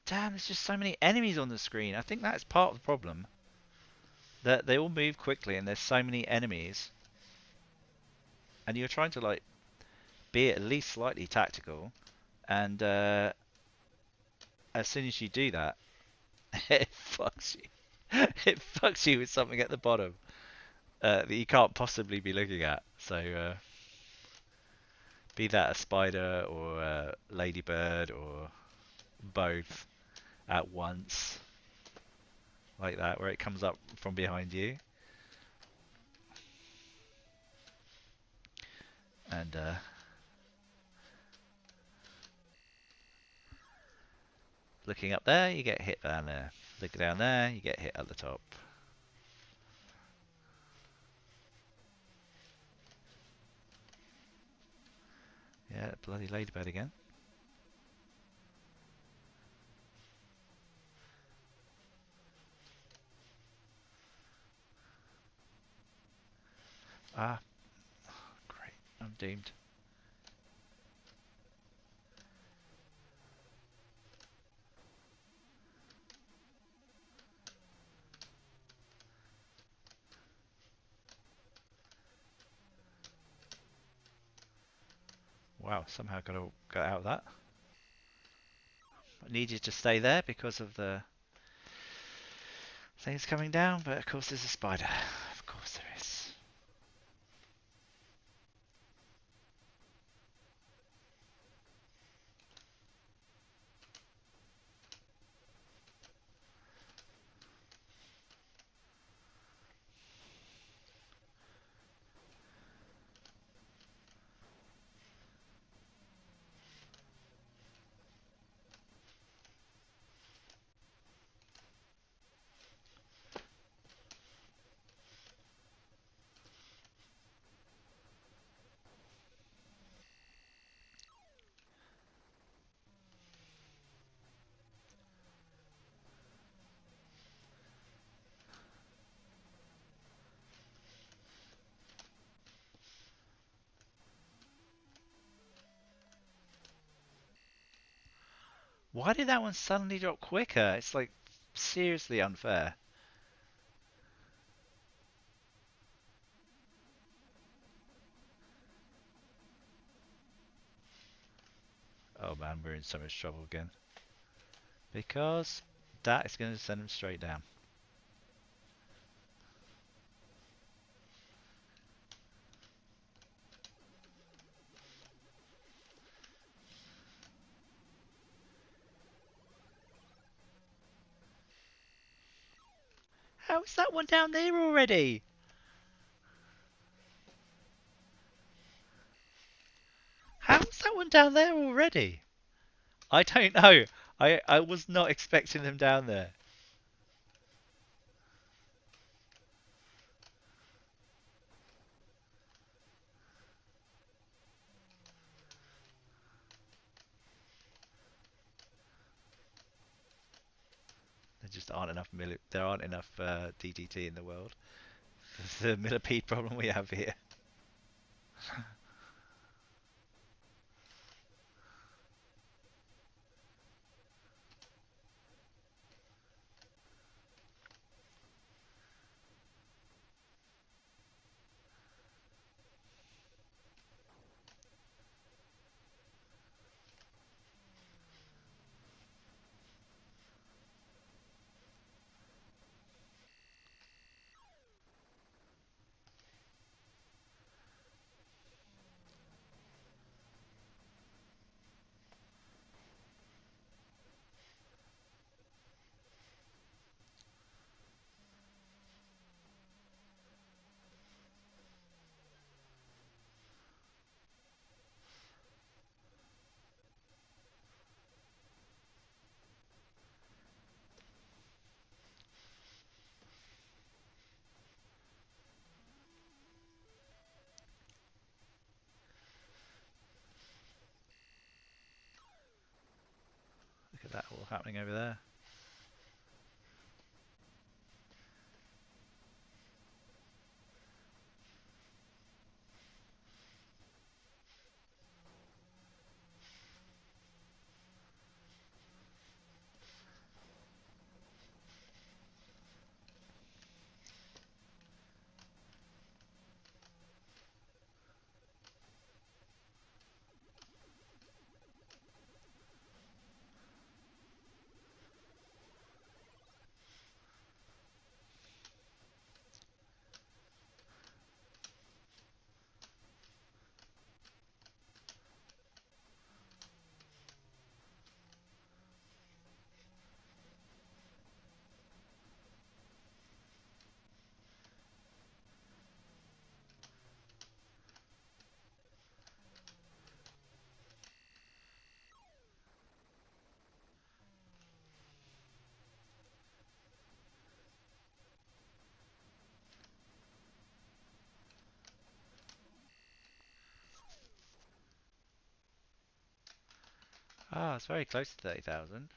A: Damn, there's just so many enemies on the screen. I think that's part of the problem. That they all move quickly and there's so many enemies. And you're trying to like be at least slightly tactical. And as soon as you do that, it fucks you. It fucks you with something at the bottom that you can't possibly be looking at. So be that a spider or a ladybird or both at once. Like that, where it comes up from behind you. And looking up there, you get hit down there. Look down there, you get hit at the top. Yeah, bloody ladybird again. Ah, great. I'm doomed. Wow, somehow got out of that. I need you to stay there because of the things coming down, but of course there's a spider. Of course there is. Why did that one suddenly drop quicker? It's like seriously unfair. Oh man, we're in so much trouble again. Because that is going to send him straight down. How's that one down there already? How's that one down there already? I don't know. I was not expecting them down there. There just aren't enough there aren't enough DDT in the world. It's the millipede problem we have here. Look at that all happening over there. Ah, it's very close to 30,000.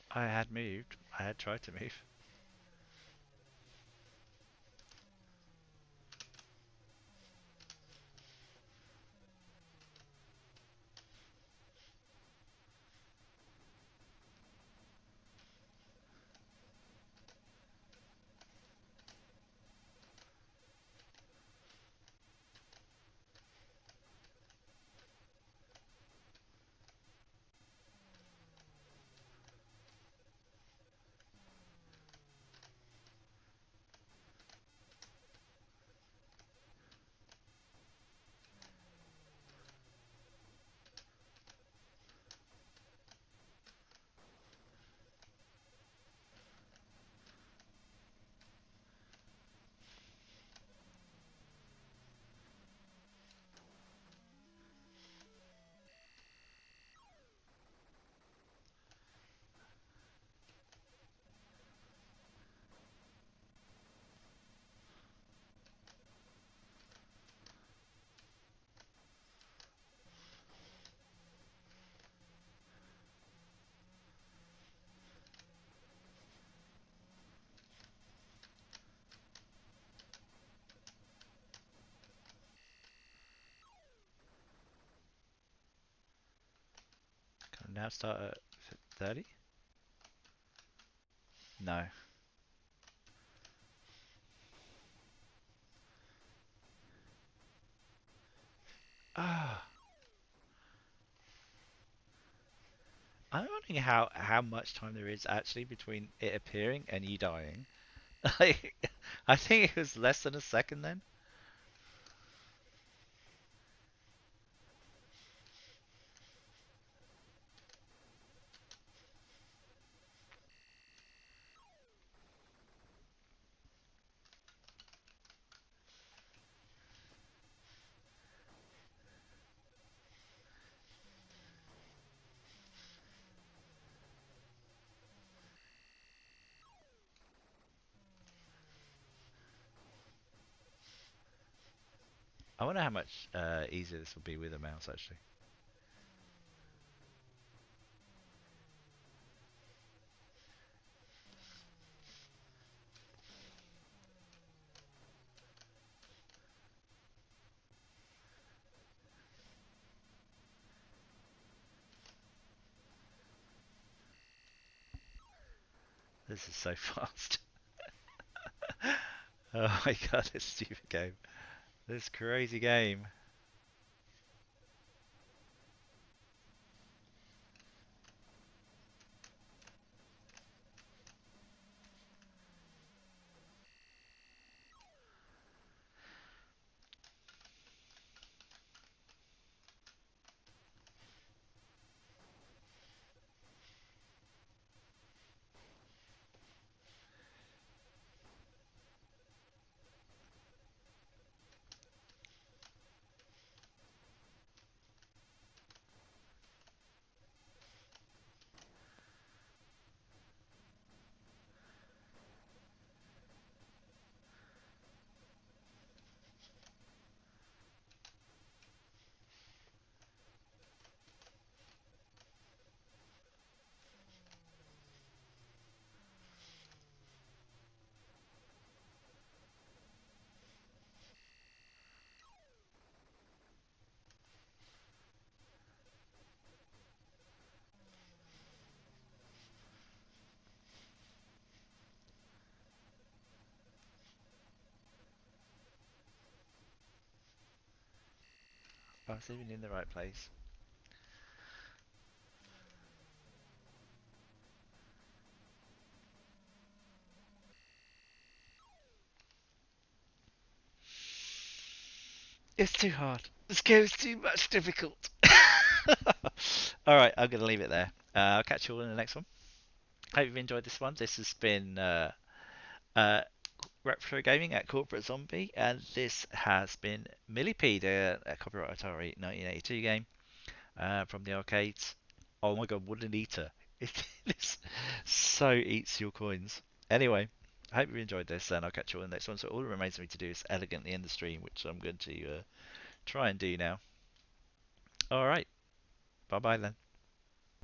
A: I had moved. I had tried to move. Can I now start at 30? No. Ah, I'm wondering how much time there is actually between it appearing and you dying. I think it was less than a second then. I wonder how much easier this will be with a mouse actually. This is so fast. Oh my god, this stupid game. This crazy game. I was even in the right place. It's too hard. This game is too much difficult. Alright, I'm going to leave it there. I'll catch you all in the next one. Hope you've enjoyed this one. This has been uh, Retro Gaming at Corporate Zombie, and this has been Millipede, a copyright Atari 1982 game from the arcades. Oh my god, what an eater! It so eats your coins. Anyway, I hope you enjoyed this, and I'll catch you all in the next one. So all that remains for me to do is elegantly end the stream, which I'm going to try and do now. All right, bye bye then.